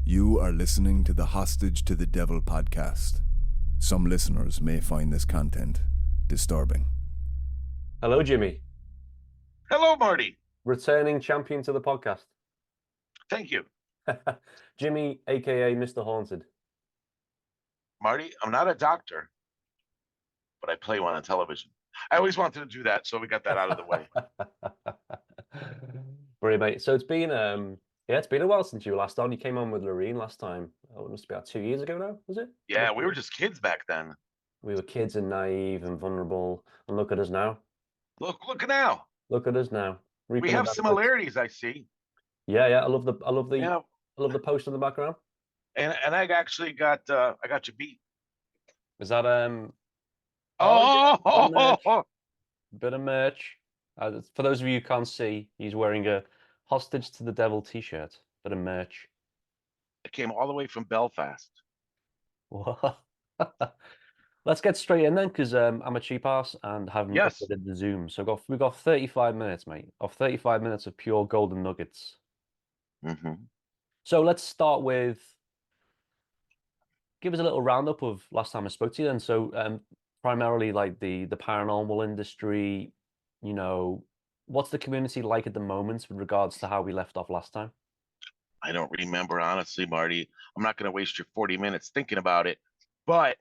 You are listening to the Hostage to the Devil podcast. Some listeners may find this content disturbing. Hello, Jimmy. Hello, Marty. Returning champion to the podcast. Thank you. Jimmy, aka Mr. Haunted. Marty, I'm not a doctor, but I play one on television. I always wanted to do that, so we got that out of the way. Brilliant, mate. So it's been it's been a while since you were last on. You came on with Lorraine last time. Oh, it must be about 2 years ago now, was it? Yeah, we were just kids back then. We were kids and naive and vulnerable. And look at us now. Look now. Look at us now. We have similarities, I see. Yeah. I love the post in the background. And I actually got I got you beat. Is that bit of merch. For those of you who can't see, he's wearing a Hostage to the Devil t-shirt. Bit of merch. It came all the way from Belfast. Let's get straight in then, because I'm a cheap ass and haven't uploaded the Zoom. So we've got 35 minutes, mate, of 35 minutes of pure golden nuggets. Mm-hmm. So let's start with, give us a little roundup of last time I spoke to you then. So primarily like the paranormal industry, you know, what's the community like at the moment with regards to how we left off last time? I don't remember, honestly, Marty. I'm not going to waste your 40 minutes thinking about it, but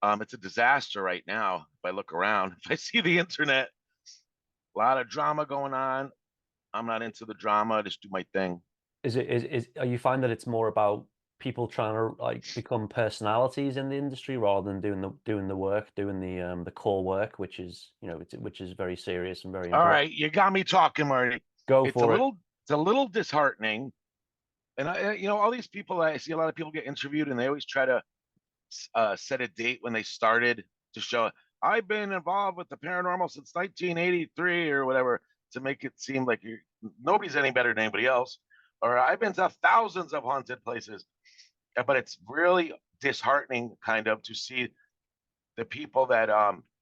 it's a disaster right now. If I look around, if I see the internet, a lot of drama going on. I'm not into the drama. I just do my thing. Are you find that it's more about people trying to like become personalities in the industry rather than doing the work, doing the core work, which is, you know, which is very serious and very important. All right, you got me talking, Marty. It's a little disheartening. And all these people, I see a lot of people get interviewed and they always try to set a date when they started to show, I've been involved with the paranormal since 1983 or whatever, to make it seem like nobody's any better than anybody else. Or I've been to thousands of haunted places. But it's really disheartening kind of to see the people that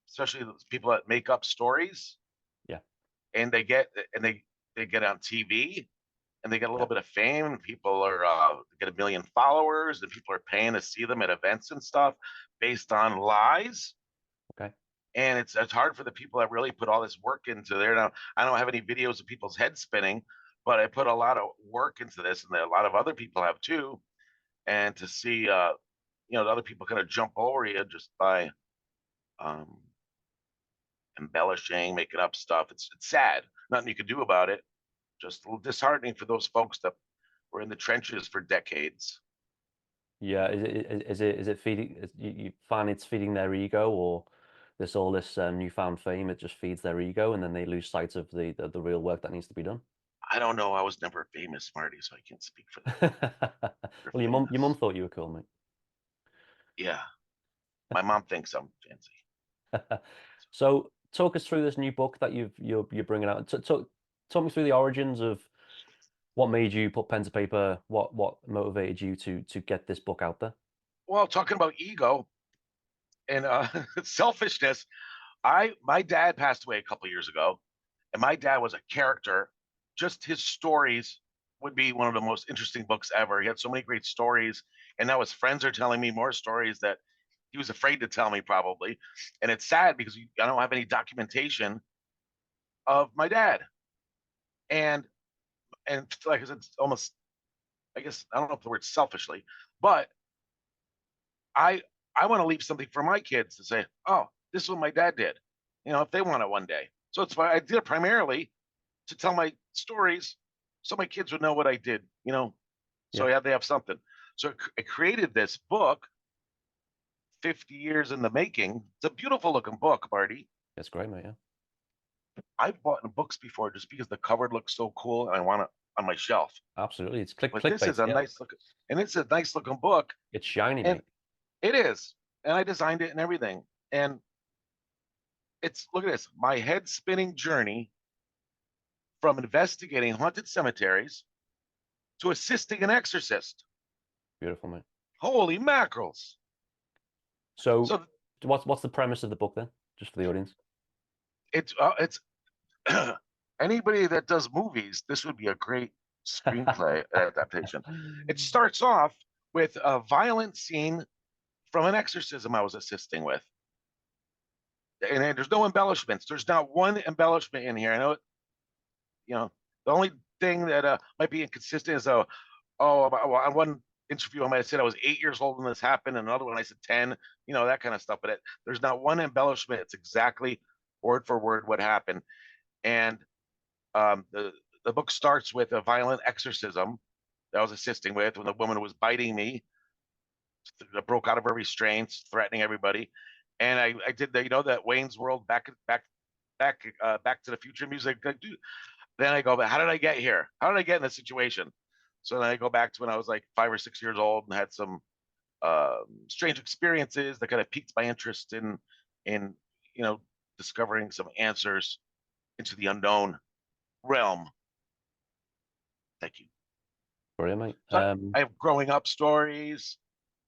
especially those people that make up stories. Yeah. And they get on TV and they get a little bit of fame, and people are get 1 million followers, and people are paying to see them at events and stuff based on lies. Okay. And it's hard for the people that really put all this work into there. Now, I don't have any videos of people's heads spinning, but I put a lot of work into this, and a lot of other people have too. And to see, the other people kind of jump over you just by embellishing, making up stuff. It's sad. Nothing you can do about it. Just a little disheartening for those folks that were in the trenches for decades. Yeah, is it feeding? You find it's feeding their ego, or this newfound fame? It just feeds their ego, and then they lose sight of the real work that needs to be done. I don't know. I was never famous, Marty, so I can't speak for that. Well, your mum thought you were cool, mate. Yeah, my mom thinks I'm fancy. So, talk us through this new book that you're bringing out. Talk me through the origins of what made you put pen to paper. What motivated you to get this book out there? Well, talking about ego and selfishness, my dad passed away a couple years ago, and my dad was a character. Just his stories would be one of the most interesting books ever. He had so many great stories, and now his friends are telling me more stories that he was afraid to tell me, probably. And it's sad because I don't have any documentation of my dad. And like I said, it's almost, I guess, I don't know if the word selfishly, but I want to leave something for my kids to say, oh, this is what my dad did, if they want it one day. So it's why I did it primarily to tell my stories so my kids would know what I did, so they have something. So I created this book, 50 years in the making. It's a beautiful looking book, Marty. That's great, mate. Yeah. I've bought books before just because the cover looks so cool and I want it on my shelf. Absolutely. It's But this is a nice looking, and it's a nice looking book. It's shiny, and mate. It is. And I designed it and everything. And look at this, my head spinning journey from investigating haunted cemeteries to assisting an exorcist. Beautiful, mate. Holy mackerels. So what's the premise of the book then, just for the audience? It's anybody that does movies, this would be a great screenplay adaptation. It starts off with a violent scene from an exorcism I was assisting with. And there's no embellishments. There's not one embellishment in here. I know, the only thing that might be inconsistent is, on one interview, I might have said I was 8 years old when this happened, and another one I said 10, that kind of stuff. But there's not one embellishment. It's exactly word for word what happened. And the book starts with a violent exorcism that I was assisting with when the woman was biting me, broke out of her restraints, threatening everybody. And I did that Wayne's World back to the Future music. Then I go, but how did I get here? How did I get in this situation? So then I go back to when I was like 5 or 6 years old and had some strange experiences that kind of piqued my interest in discovering some answers into the unknown realm. Thank you. Brilliant, mate. So I have growing up stories.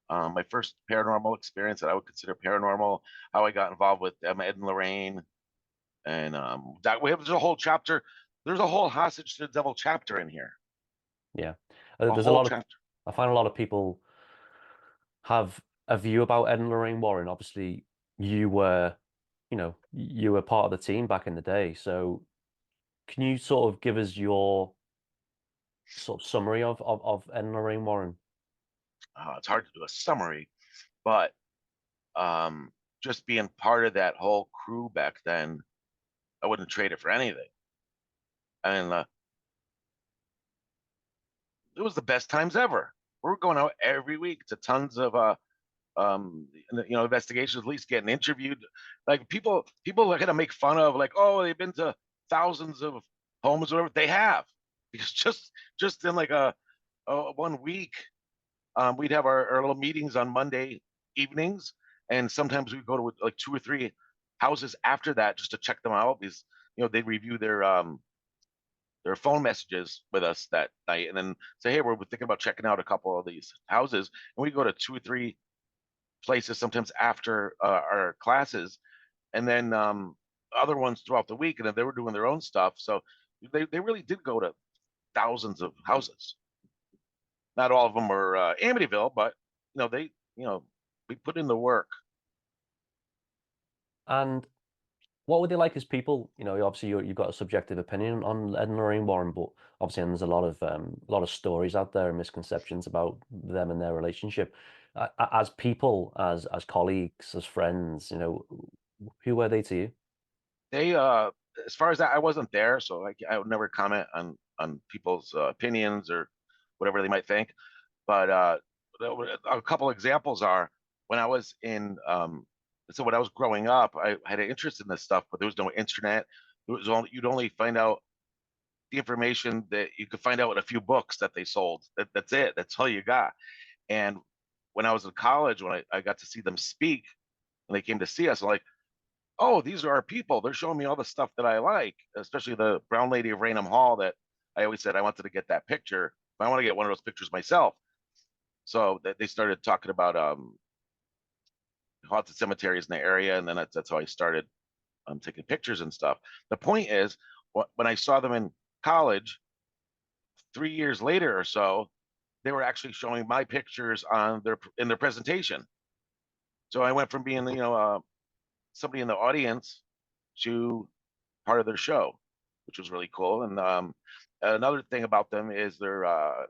My first paranormal experience that I would consider paranormal, how I got involved with Ed and Lorraine, and there's a whole chapter. There's a whole Hostage to the Devil chapter in here. Yeah, A there's a whole lot of. chapter. I find a lot of people have a view about Ed and Lorraine Warren. Obviously, you were part of the team back in the day. So, can you sort of give us your sort of summary of Ed and Lorraine Warren? It's hard to do a summary, but just being part of that whole crew back then, I wouldn't trade it for anything. And it was the best times ever. We were going out every week to tons of investigations, at least getting interviewed. Like people are gonna make fun of, like, oh, they've been to thousands of homes or whatever. They have, because just in like a 1 week, we'd have our little meetings on Monday evenings, and sometimes we'd go to like 2 or 3 houses after that just to check them out, because they'd review their phone messages with us that night, and then say, hey, we're thinking about checking out a couple of these houses, and we go to 2 or 3 places sometimes after our classes, and then other ones throughout the week, and then they were doing their own stuff. So they really did go to thousands of houses. Not all of them were Amityville, but we put in the work. And what were they like as people? Obviously you've got a subjective opinion on Ed and Lorraine Warren, but obviously there's a lot of stories out there and misconceptions about them and their relationship. As people, as colleagues, as friends, who were they to you? They, as far as that, I wasn't there, so I would never comment on people's opinions or whatever they might think. But a couple examples are when I was so when I was growing up, I had an interest in this stuff, but there was no internet. You'd only find out the information that you could find out in a few books that they sold. That's it. That's all you got. And when I was in college, when I got to see them speak, and they came to see us, I'm like, oh, these are our people. They're showing me all the stuff that I like, especially the Brown Lady of Raynham Hall that I always said I wanted to get that picture. I want to get one of those pictures myself. So they started talking about haunted cemeteries in the area, and then that's how I started taking pictures and stuff. The point is, when I saw them in college, 3 years later or so, they were actually showing my pictures in their presentation. So I went from being somebody in the audience to part of their show, which was really cool. And another thing about them is for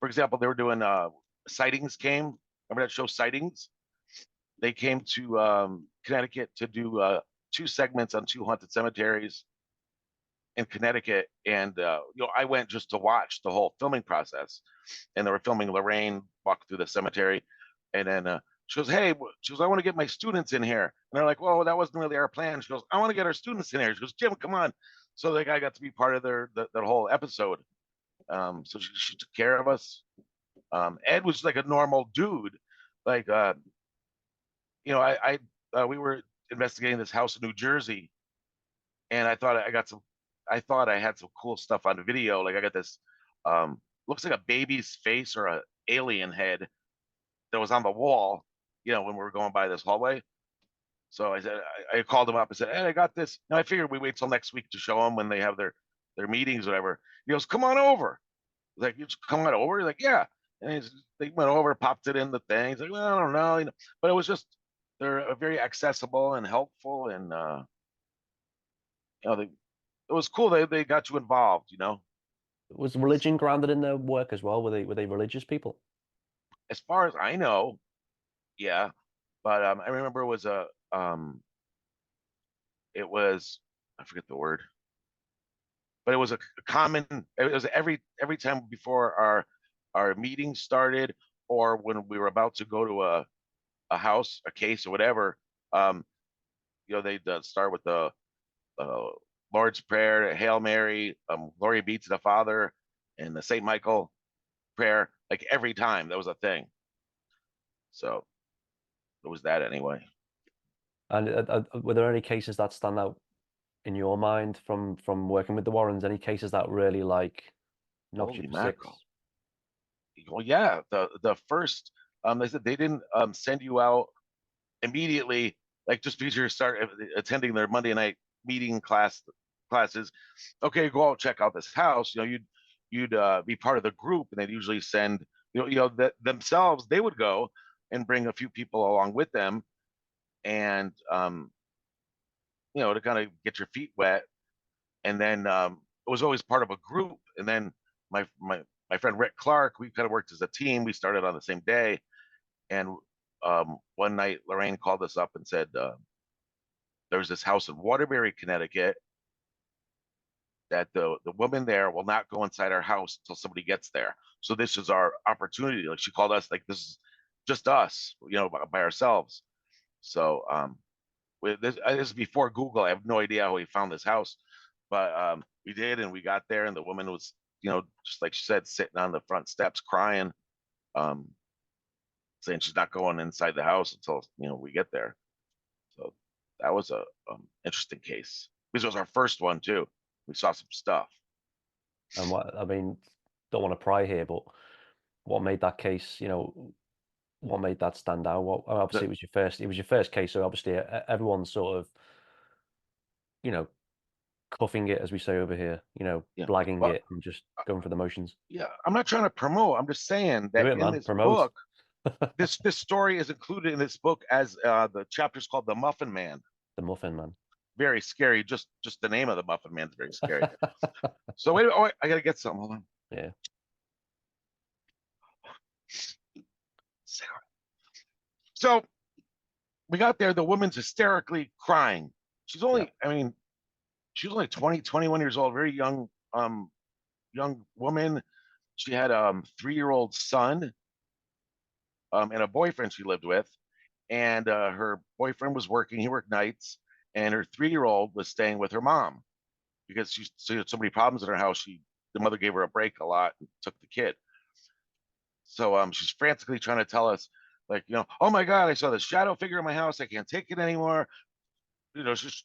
example, they were doing Sightings came. Remember that show Sightings? They came to Connecticut to do 2 segments on 2 haunted cemeteries in Connecticut, and I went just to watch the whole filming process. And they were filming Lorraine walk through the cemetery, and then she goes, "Hey," she goes, "I want to get my students in here." And they're like, "Well, that wasn't really our plan." She goes, "I want to get our students in here." She goes, "Jim, come on." So the guy got to be part of their whole episode. So she took care of us. Ed was like a normal dude, like we were investigating this house in New Jersey, and I thought I had some cool stuff on video. Like I got this looks like a baby's face or a alien head that was on the wall, when we were going by this hallway. So I called him up and said, "Hey, I got this." Now I figured we wait till next week to show them when they have their their meetings, or whatever. He goes, "Come on over." Like, "You just come on over." He's like, "Yeah." And they went over, popped it in the thing. He's like, "Well, I don't know, but it was just they're very accessible and helpful, and it was cool. They got you involved. Was religion grounded in their work as well? Were they religious people? As far as I know, yeah. But I remember it was I forget the word, but it was a common. It was every time before our meeting started, or when we were about to go to a house, a case, or whatever. Um, they'd start with the uh, Lord's Prayer, Hail Mary, Glory be to the Father, and the Saint Michael prayer. Like every time, that was a thing. So it was that anyway. And were there any cases that stand out in your mind from working with the Warrens? Any cases that really like knocked you Holy for six? mackerel! Well, yeah, the first they said they didn't send you out immediately, like just because you start attending their Monday night meeting classes. Okay, go out, check out this house. You'd be part of the group, and they'd usually send that themselves. They would go and bring a few people along with them, and to kind of get your feet wet. And then it was always part of a group. And then my friend Rick Clark, we kind of worked as a team. We started on the same day, and one night Lorraine called us up and said there was this house in Waterbury, Connecticut, that the woman there will not go inside our house until somebody gets there. So this is our opportunity. Like, she called us, like, this is just us, by ourselves. So this is before Google. I have no idea how we found this house, but we did, and we got there, and the woman was, just like she said, sitting on the front steps crying, saying she's not going inside the house until we get there. So that was a interesting case, because it was our first one too. We saw some stuff. And don't want to pry here, but what made that case, what made that stand out? Obviously it was your first case, so obviously everyone's sort of, cuffing it, as we say over here, Yeah. blagging Well, it and just going for the motions. yeah, I'm not trying to promote. I'm just saying that Do it, in man. this Promote. book, this story is included in this book as the chapter's called The Muffin Man. The Muffin Man. Very scary. Just the name of the Muffin Man is very scary. So wait, I gotta get some. Hold on. Yeah. So we got there. The woman's hysterically crying. She's only, she was only 20, 21 years old. Very young, young woman. She had a 3-year-old son, and a boyfriend she lived with. And her boyfriend was working. He worked nights, and her 3-year-old was staying with her mom because she had so many problems in her house. The mother gave her a break a lot and took the kid. So she's frantically trying to tell us, like, oh my God, I saw this shadow figure in my house. I can't take it anymore. It's just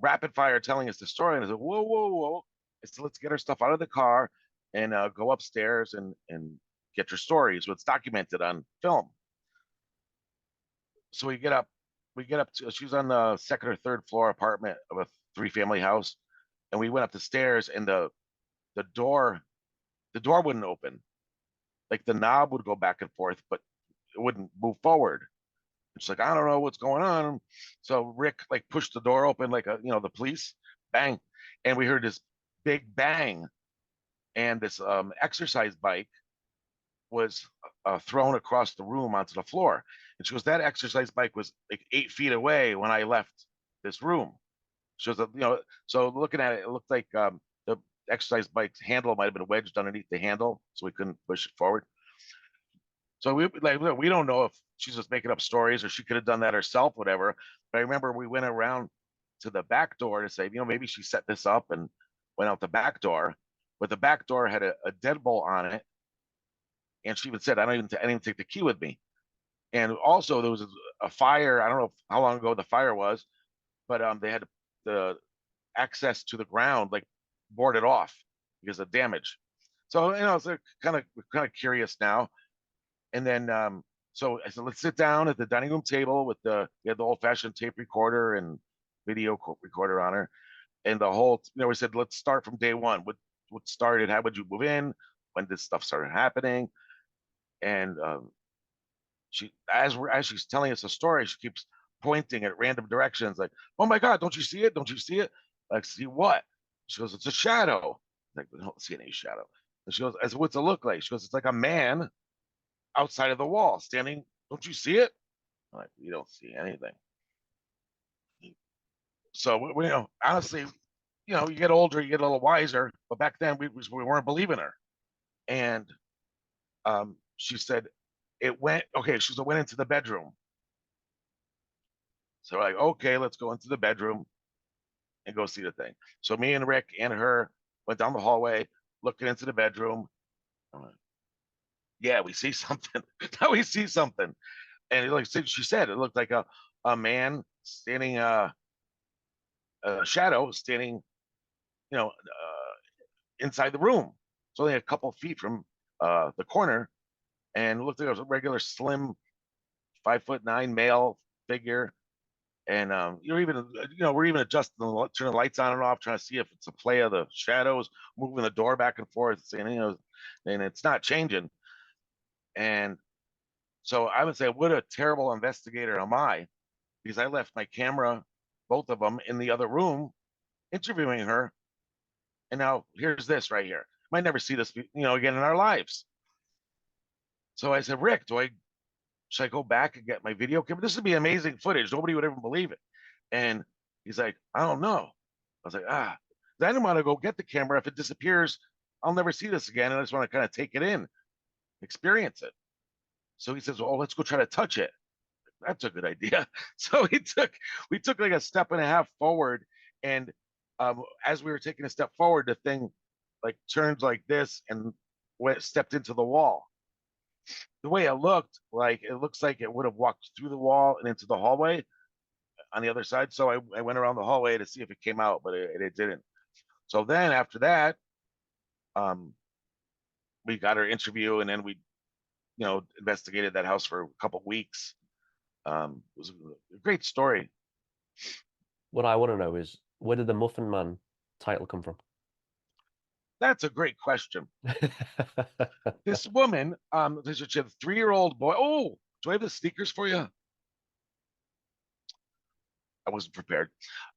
rapid fire telling us the story. And I said, whoa, whoa, whoa. I said, let's get our stuff out of the car and go upstairs and get your stories. So it's documented on film. So we get up to, she was on the second or third floor apartment of a 3-family house. And we went up the stairs, and the door wouldn't open. Like, the knob would go back and forth, but it wouldn't move forward. It's like, I don't know what's going on. So Rick like pushed the door open, like the police, bang, and we heard this big bang, and this exercise bike was thrown across the room onto the floor. And she goes, that exercise bike was like 8 feet away when I left this room. She was, so looking at it, it looked like the exercise bike's handle might have been wedged underneath the handle, so we couldn't push it forward. So we don't know if she's just making up stories or she could have done that herself, whatever. But I remember we went around to the back door to say, maybe she set this up and went out the back door. But the back door had a deadbolt on it, and she even said, I didn't even take the key with me. And also there was a fire. I don't know how long ago the fire was, but they had the access to the ground like boarded off because of damage. So it's kind of curious now. And then so I said, let's sit down at the dining room table with we had the old-fashioned tape recorder and video recorder on her. And the whole, we said, let's start from day one. What started? How would you move in? When this stuff started happening? And as she's telling us the story, she keeps pointing at random directions, like, "Oh my God, don't you see it? Don't you see it?" Like, see what? She goes, "It's a shadow." Like, we don't see any shadow. And she goes, "As what's it look like?" She goes, "It's like a man outside of the wall, standing. Don't you see it?" I'm like, "We don't see anything." So honestly, you get older, you get a little wiser. But back then, we weren't believing her. And she said it went okay. She went into the bedroom. So we're like, okay, let's go into the bedroom and go see the thing. So me and Rick and her went down the hallway, looking into the bedroom. Like, yeah, we see something. Now we see something. And like she said, it looked like a man standing, a shadow standing, inside the room. It's only a couple feet from the corner, and it looked like it was a regular slim 5'9" male figure. And you're even, we're even adjusting turning the lights on and off, trying to see if it's a play of the shadows, moving the door back and forth, and and it's not changing. And so I would say, what a terrible investigator am I, because I left my camera, both of them, in the other room, interviewing her, and now here's this right here. Might never see this, again in our lives. So I said, Rick, should I go back and get my video camera? This would be amazing footage. Nobody would ever believe it. And he's like, I don't know. I was like, I didn't want to go get the camera. If it disappears, I'll never see this again. And I just want to kind of take it in, experience it. So he says, well, let's go try to touch it. That's a good idea. So we took like a step and a half forward. And as we were taking a step forward, the thing like turned like this and stepped into the wall. The way it looks like it would have walked through the wall and into the hallway on the other side. So I went around the hallway to see if it came out, but it didn't. So then after that, we got our interview, and then we, investigated that house for a couple of weeks. It was a great story. What I want to know is, where did the Muffin Man title come from? That's a great question. This woman, she had a 3-year-old boy. Oh, do I have the sneakers for you? I wasn't prepared.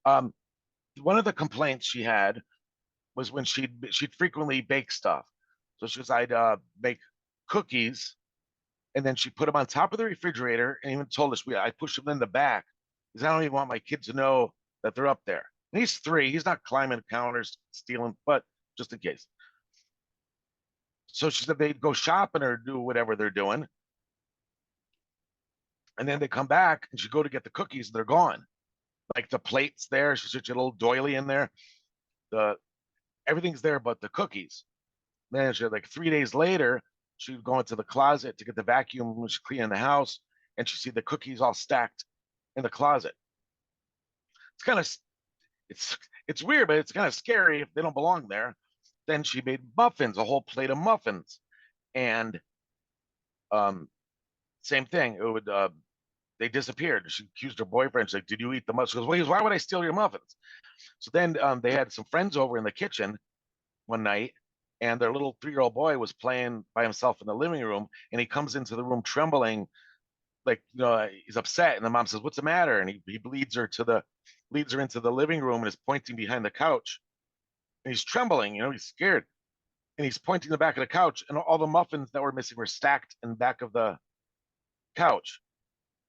One of the complaints she had was when she'd frequently bake stuff. So she goes, I'd make cookies, and then she put them on top of the refrigerator, and even told us I push them in the back because I don't even want my kid to know that they're up there. And he's 3; he's not climbing counters, stealing, but just in case. So she said they'd go shopping or do whatever they're doing, and then they come back, and she'd go to get the cookies, and they're gone. Like the plate's there, she's such a little doily in there. Everything's there but the cookies. Then she, like 3 days later, she'd go into the closet to get the vacuum when she's cleaning the house, and she'd see the cookies all stacked in the closet. It's kind of it's weird, but it's kind of scary if they don't belong there. Then she made muffins, a whole plate of muffins, and same thing. It would they disappeared. She accused her boyfriend. She's like, "Did you eat the muffins?" She goes, "Well, why would I steal your muffins?" So then they had some friends over in the kitchen one night, and their little 3-year-old boy was playing by himself in the living room, and he comes into the room trembling, like he's upset. And the mom says, "What's the matter?" And he leads her into the living room and is pointing behind the couch, and he's trembling. He's scared, and he's pointing the back of the couch, and all the muffins that were missing were stacked in the back of the couch.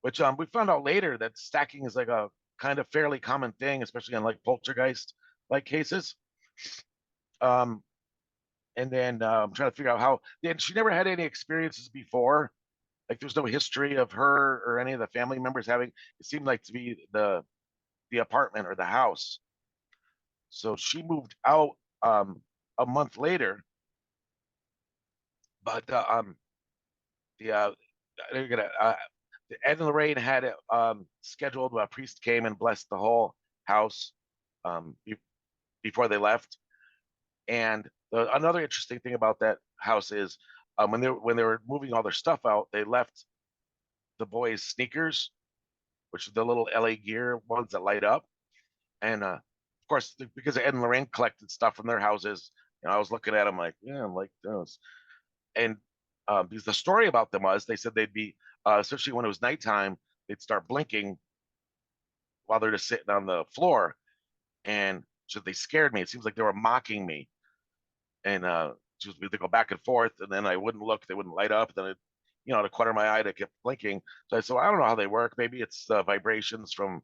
Which we found out later that stacking is like a kind of fairly common thing, especially in like poltergeist like cases. And then I'm trying to figure out how. And she never had any experiences before. Like there's no history of her or any of the family members having. It seemed like to be the apartment or the house. So she moved out a month later. But the Ed and Lorraine had it scheduled. A priest came and blessed the whole house before they left. And another interesting thing about that house is when they were moving all their stuff out, they left the boys' sneakers, which are the little LA Gear ones that light up. And course, because Ed and Lorraine collected stuff from their houses, I was looking at them like, yeah, I like those. And because the story about them was, they said they'd be, especially when it was nighttime, they'd start blinking while they're just sitting on the floor, and so they scared me. It seems like they were mocking me, and just we'd go back and forth, and then I wouldn't look, they wouldn't light up, then it, the corner of my eye, they kept blinking. So I said, well, I don't know how they work. Maybe it's vibrations from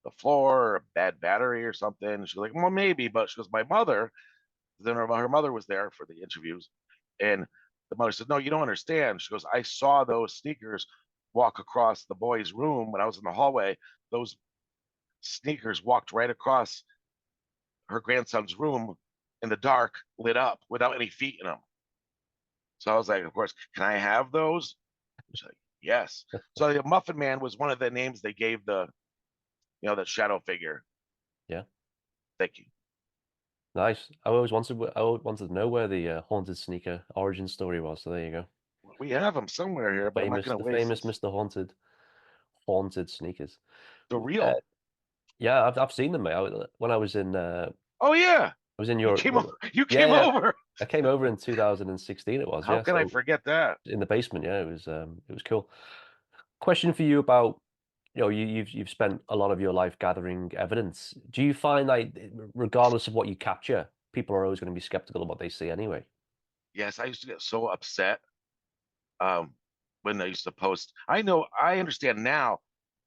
the floor or a bad battery or something. She's like, well, maybe, but she goes, my mother, then her mother was there for the interviews, and the mother said, no, you don't understand. She goes, I saw those sneakers walk across the boy's room when I was in the hallway. Those sneakers walked right across her grandson's room in the dark, lit up without any feet in them. So I was like, of course, can I have those? She's like, yes. So the Muffin Man was one of the names they gave the, that shadow figure. Yeah. Thank you. Nice. I always wanted to know where the haunted sneaker origin story was. So there you go. We have them somewhere here, but I'm not going to waste famous Mr. Haunted sneakers. the real. Yeah, I've seen them, mate. When I was in. Oh yeah. I was in Europe. You came over. I came over in 2016. It was. How can I forget that? In the basement. Yeah, it was cool. Question for you about, you've spent a lot of your life gathering evidence. Do you find like, regardless of what you capture, people are always going to be skeptical of what they see anyway? Yes, I used to get so upset when they used to post. I understand now,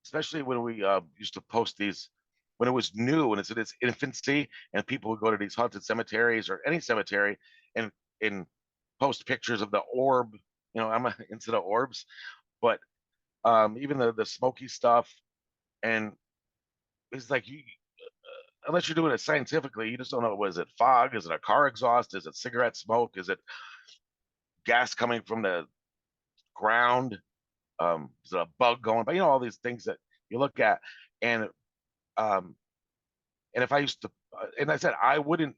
especially when we used to post these when it was new, when it's in its infancy, and people would go to these haunted cemeteries or any cemetery and post pictures of the orb. I'm into the orbs, but even the smoky stuff, and it's like unless you're doing it scientifically, you just don't know. Was it fog? Is it a car exhaust? Is it cigarette smoke? Is it gas coming from the ground? Is it a bug going? But all these things that you look at, and if I used to, and I said I would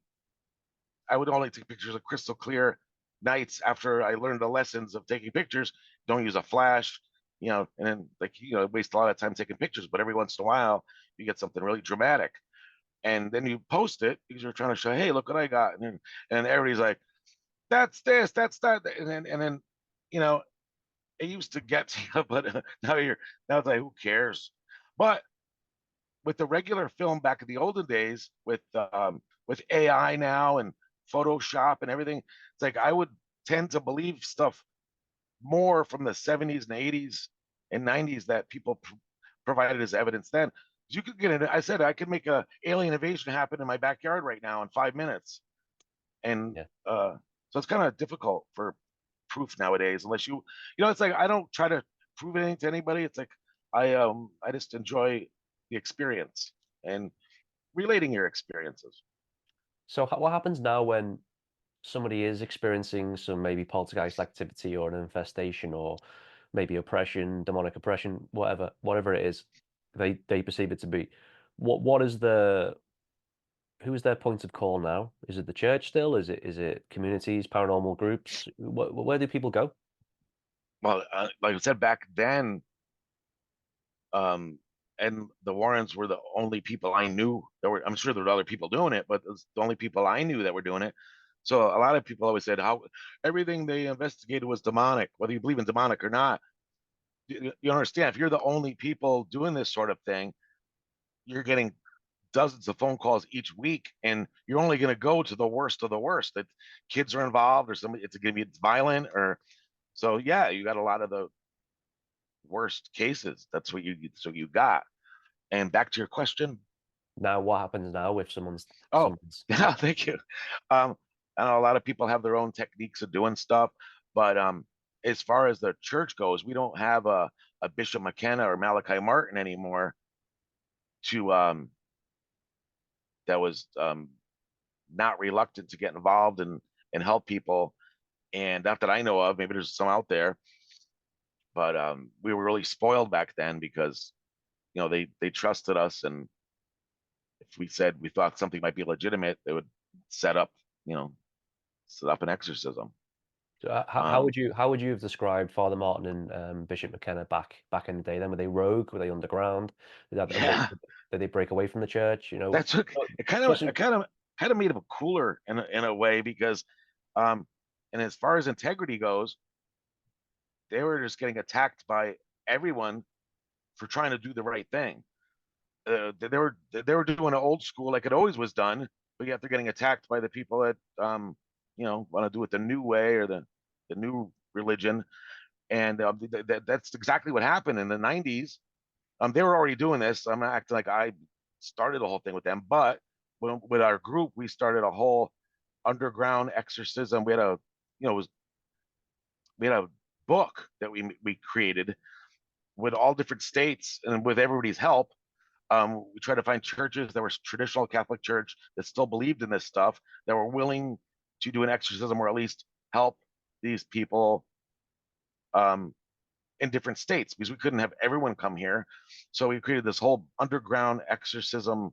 only take pictures of crystal clear nights after I learned the lessons of taking pictures. Don't use a flash, and then waste a lot of time taking pictures. But every once in a while, you get something really dramatic, and then you post it because you're trying to show, hey, look what I got, and everybody's like, that's this, that's that, and then it used to get to you, but now it's like, who cares? But with the regular film back in the olden days, with AI now and Photoshop and everything, it's like I would tend to believe stuff more from the 70s and 80s and 90s that people provided as evidence then. You could get it. I said I could make a alien invasion happen in my backyard right now in 5 minutes, and so it's kind of difficult for proof nowadays. Unless it's like I don't try to prove anything to anybody. It's like I just enjoy the experience and relating your experiences. So what happens now when somebody is experiencing some maybe poltergeist activity or an infestation or maybe oppression, demonic oppression, whatever it is they perceive it to be? Who is their point of call now? Is it the church still? Is it communities, paranormal groups? Where do people go? Well, like I said back then, and the Warrens were the only people I knew that were. I'm sure there were other people doing it, but it's the only people I knew that were doing it. So a lot of people always said how everything they investigated was demonic, whether you believe in demonic or not. You understand? If you're the only people doing this sort of thing, you're getting dozens of phone calls each week, and you're only going to go to the worst of the worst. That kids are involved, or somebody it's going to be violent, or so. Yeah, you got a lot of the worst cases. That's what you got. And back to your question. Now, what happens now if someone's? Yeah, thank you. I know a lot of people have their own techniques of doing stuff, but as far as the church goes, we don't have a Bishop McKenna or Malachi Martin anymore to that was not reluctant to get involved and help people. And not that I know of, maybe there's some out there, but we were really spoiled back then because they trusted us, and if we said we thought something might be legitimate, they would set up an exorcism. So how would you have described Father Martin and Bishop McKenna back in the day? Then were they rogue? Were they underground? Yeah, Did they break away from the church? that's what it kind of especially made them cooler in a way because um and as far as integrity goes, they were just getting attacked by everyone for trying to do the right thing. They were doing it old school like it always was done, but yet they're getting attacked by the people that want to do it the new way or the new religion. And that's exactly what happened in the 90s. They were already doing this. I'm not acting like I started the whole thing with them, but with our group, we started a whole underground exorcism. We had a book that we created with all different states and with everybody's help. We tried to find churches that were traditional Catholic church that still believed in this stuff, that were willing to do an exorcism or at least help these people in different states, because we couldn't have everyone come here. So we created this whole underground exorcism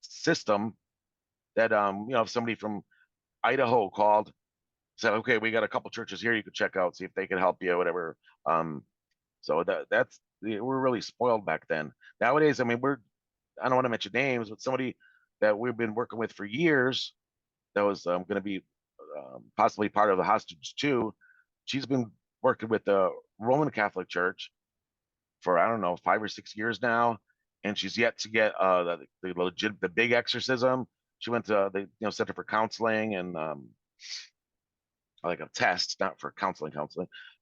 system that if somebody from Idaho called, said, okay, we got a couple churches here you could check out, see if they could help you, whatever. So we're really spoiled back then. Nowadays, I mean, I don't want to mention names, but somebody that we've been working with for years that was going to be possibly part of the hostage too. She's been working with the Roman Catholic Church for, I don't know, 5 or 6 years now, and she's yet to get the big exorcism. She went to the Center for Counseling and like a test, not for counseling,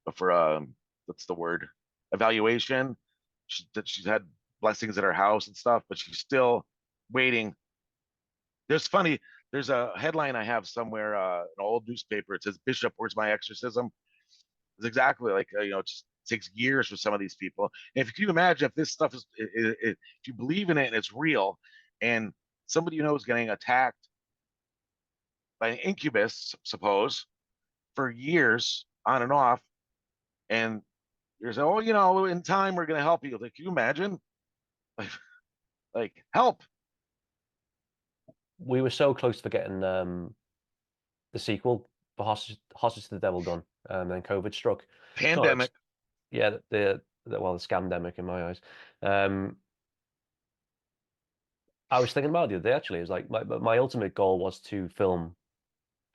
but for what's the word, evaluation. She's had blessings at her house and stuff, but she's still waiting. There's a headline I have somewhere, an old newspaper. It says, "Bishop, where's my exorcism?" It's exactly like it just takes years for some of these people. And if you can imagine, if this stuff if you believe in it and it's real, and somebody is getting attacked by an incubus, suppose, for years on and off, and you're saying, oh, in time we're going to help you. Like, can you imagine? Like help. we were so close to getting the sequel for Hostage to the Devil done, and then COVID struck. Pandemic. Yeah, the scamdemic in my eyes. I was thinking about it the other day, actually. It was like my ultimate goal was to film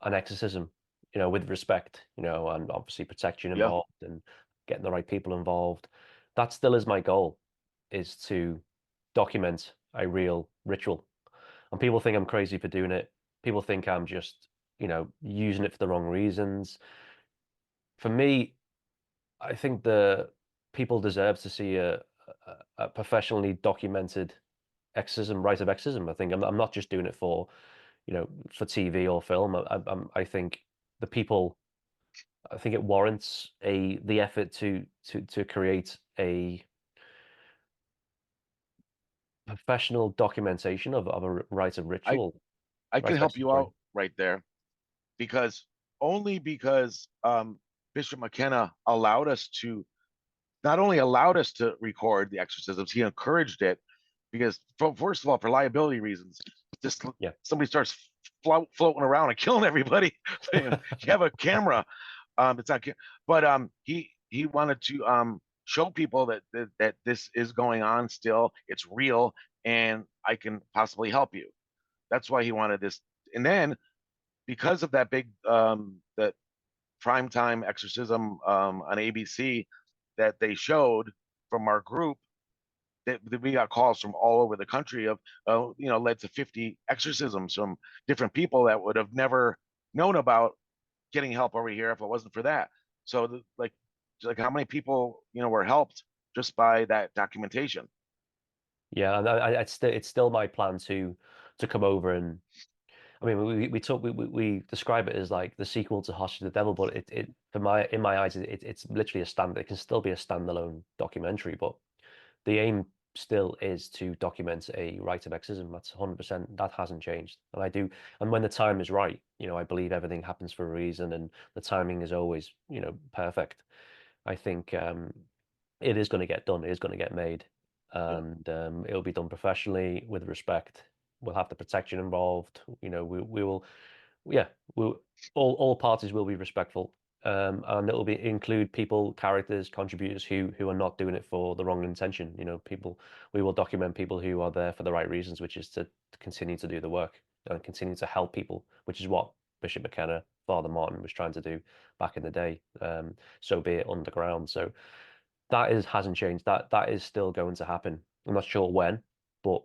an exorcism, with respect, and obviously protection Yeah. involved and getting the right people involved. That still is my goal, is to document a real ritual. And people think I'm crazy for doing it. People think I'm just, using it for the wrong reasons. For me, I think the people deserve to see a professionally documented exorcism, rite of exorcism. I think I'm not just doing it for, for TV or film. I think the people, I think it warrants the effort to create a professional documentation of a rite of ritual. I can Rite of help you exorcism, sorry. out right there, because Bishop McKenna not only allowed us to record the exorcisms, he encouraged it, because first of all, for liability reasons, just somebody starts floating around and killing everybody. You have a camera, it's not, but he wanted to show people that this is going on still, it's real, and I can possibly help you. That's why he wanted this. And then because of that big that primetime exorcism on ABC that they showed from our group, that we got calls from all over the country of led to 50 exorcisms from different people that would have never known about getting help over here if it wasn't for that. So like how many people were helped just by that documentation. Yeah, and it's still my plan to come over. And I mean, we describe it as like the sequel to Hostage to the Devil, but in my eyes, it's literally it can still be a standalone documentary, but the aim still is to document a rite of exorcism. That's 100%. That hasn't changed. And when the time is right, I believe everything happens for a reason, and the timing is always, perfect. I think it is going to get done. It is going to get made, and it'll be done professionally with respect. We'll have the protection involved. We will yeah, all parties will be respectful, and it'll include people, characters, contributors who are not doing it for the wrong intention. You know, we will document people who are there for the right reasons, which is to continue to do the work and continue to help people, which is what Bishop McKenna, Father Martin was trying to do back in the day. So be it underground. So that hasn't changed. That is still going to happen. I'm not sure when, but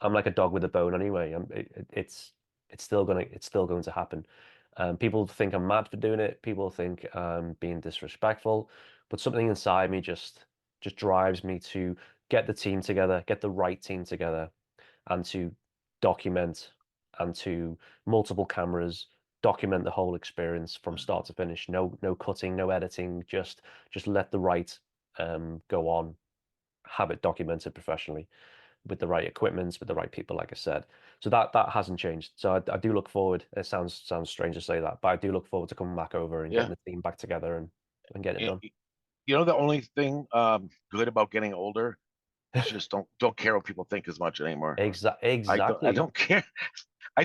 I'm like a dog with a bone anyway. It's still going to happen. People think I'm mad for doing it. People think I'm being disrespectful, but something inside me just drives me to get the team together, get the right team together, and to document, and to multiple cameras document the whole experience from start to finish. No cutting, no editing. Just let the right go on. Have it documented professionally with the right equipment, with the right people, like I said. So that hasn't changed. So I do look forward. It sounds strange to say that, but I do look forward to coming back over and Yeah. getting the team back together and getting it done. You know, the only thing good about getting older is just don't care what people think as much anymore. Exactly. I don't care. I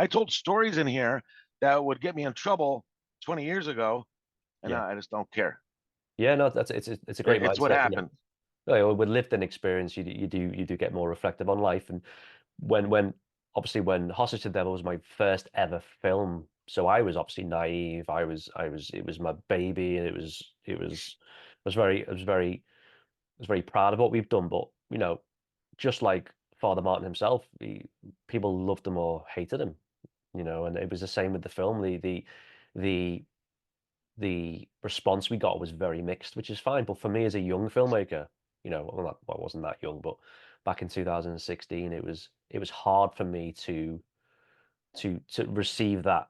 told stories in here that would get me in trouble 20 years ago, and I just don't care. Yeah, no, it's a great mindset. It's what happened. You know, with lived in experience, you do get more reflective on life. And when obviously when Hostage to the Devil was my first ever film, so I was obviously naive. It was my baby, and I was very proud of what we've done. But you know, just like Father Martin himself, people loved him or hated him. You know, and it was the same with the film. The the response we got was very mixed, which is fine. But for me as a young filmmaker, you know, well, I wasn't that young, but back in 2016, it was hard for me to receive that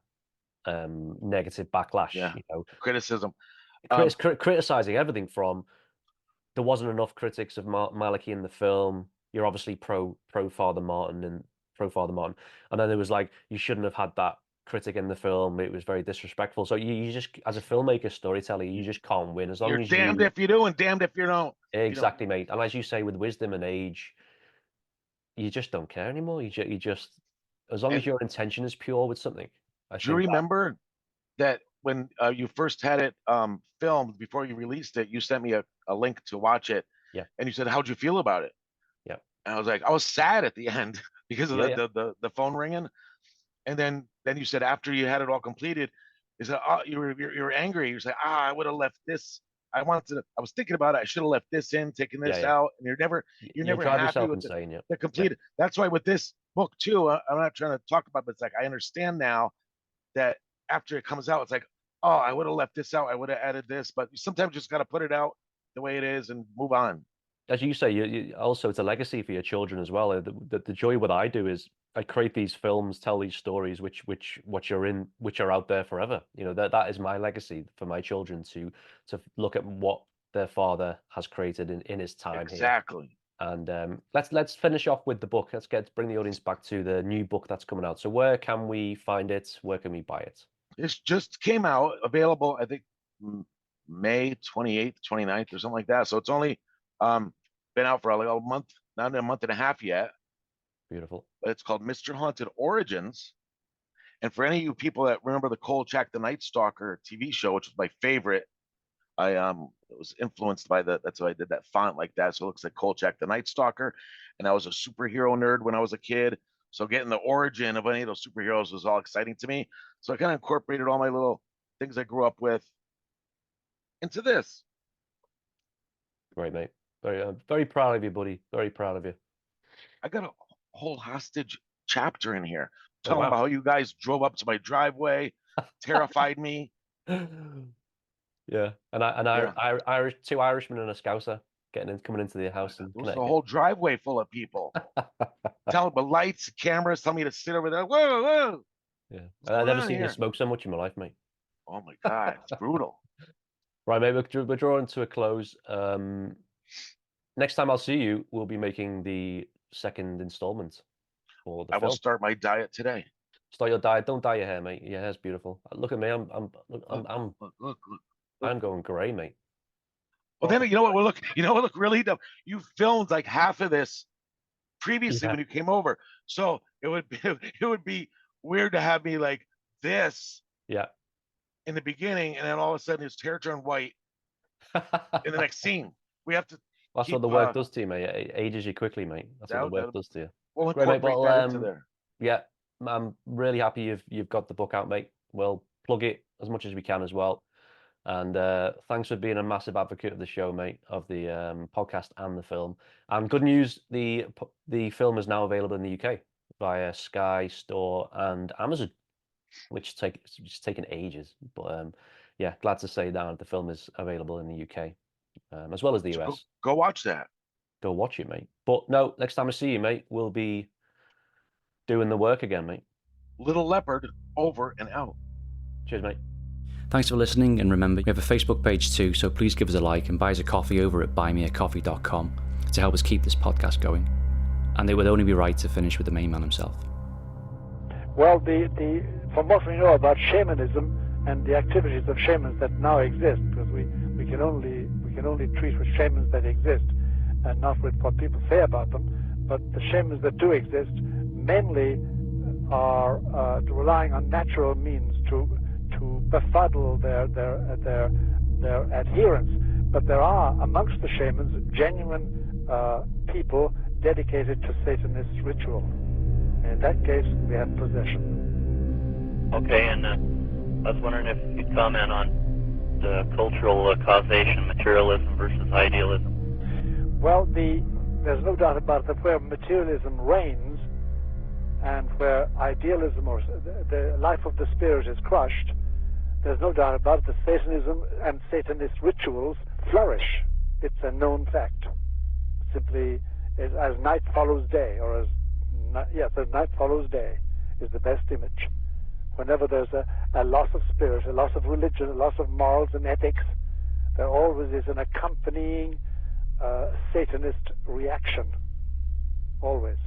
negative backlash. Yeah, you know, criticism. Criticizing everything from there wasn't enough critics of Maliki in the film. You're obviously pro Father Martin and and then there was like you shouldn't have had that critic in the film. It was very disrespectful. So you just as a filmmaker storyteller, you just can't win as long You're as damned if you do and damned if you don't. Exactly, mate. And as you say, with wisdom and age, you just don't care anymore. You just as long as your intention is pure with something. Do you remember that when you first had it filmed before you released it, you sent me a link to watch it. Yeah. And you said, how'd you feel about it? Yeah. And I was like, I was sad at the end because of the phone ringing. And then you said after you had it all completed, you said, oh, you were angry. You said, I would have left this. I was thinking about it. I should have left this in, taken this out. And you're never happy with the completed. That's why with this book too, I'm not trying to talk about, but it's like, I understand now that after it comes out, it's like, oh, I would have left this out. I would have added this, but you sometimes just got to put it out the way it is and move on. As you say, you also it's a legacy for your children as well. The joy what I do is I create these films, tell these stories, which are out there forever. You know, that is my legacy for my children to look at what their father has created in his time exactly. Here. And let's finish off with the book. Let's bring the audience back to the new book that's coming out. So where can we find it? Where can we buy it? This just came out, available, I think May 28th, 29th or something like that. So it's only been out for like a month, not a month and a half yet. Beautiful. But it's called Mr. Haunted Origins. And for any of you people that remember the Kolchak the Night Stalker TV show, which was my favorite, I was influenced by that's why I did that font like that. So it looks like Kolchak the Night Stalker. And I was a superhero nerd when I was a kid. So getting the origin of any of those superheroes was all exciting to me. So I kind of incorporated all my little things I grew up with into this. Great, mate. Very proud of you, buddy. Very proud of you. I got a whole hostage chapter in here talking about how you guys drove up to my driveway, terrified me. Yeah, and two Irishmen and a Scouser coming into the house. There was a whole driveway full of people. Telling me lights, cameras, telling me to sit over there. Whoa, whoa. Yeah, I've never seen you smoke so much in my life, mate. Oh my God, it's brutal. Right, mate, we're drawing to a close. Next time I'll see you, we'll be making the second installment for the film. Will start my diet today. Start your diet. Don't dye your hair, mate. Your hair's beautiful. Look at me. I'm going grey, mate. Well, then you know what? Look really dumb. You filmed like half of this previously when you came over, so it would be weird to have me like this Yeah. in the beginning, and then all of a sudden his hair turned white in the next scene. We have to. That's what the work does to you, mate. It ages you quickly, mate. That's what the work does to you. We'll Great, mate. incorporate Well, that into there. yeah, I'm really happy you've got the book out, mate. We'll plug it as much as we can as well. And thanks for being a massive advocate of the show, mate, of the podcast and the film. And good news, the film is now available in the UK via Sky Store and Amazon, which it's taken ages. But yeah, glad to say now that the film is available in the UK as well as the US. Go watch that. Go watch it, mate. But no, next time I see you, mate, we'll be doing the work again, mate. Little Leopard, over and out. Cheers, mate. Thanks for listening, and remember, we have a Facebook page too, so please give us a like and buy us a coffee over at buymeacoffee.com to help us keep this podcast going. And it would only be right to finish with the main man himself. Well, from what we know about shamanism and the activities of shamans that now exist, because we can only treat with shamans that exist and not with what people say about them, but the shamans that do exist mainly are relying on natural means to befuddle their adherents. But there are amongst the shamans genuine people dedicated to Satanist ritual. In that case, we have possession. Okay, and I was wondering if you'd comment on the cultural causation, materialism versus idealism. Well, there's no doubt about it that where materialism reigns and where idealism or the life of the spirit is crushed, there's no doubt about it that Satanism and Satanist rituals flourish. It's a known fact. Simply, as night follows day, or as night follows day is the best image. Whenever there's a loss of spirit, a loss of religion, a loss of morals and ethics, there always is an accompanying Satanist reaction. Always.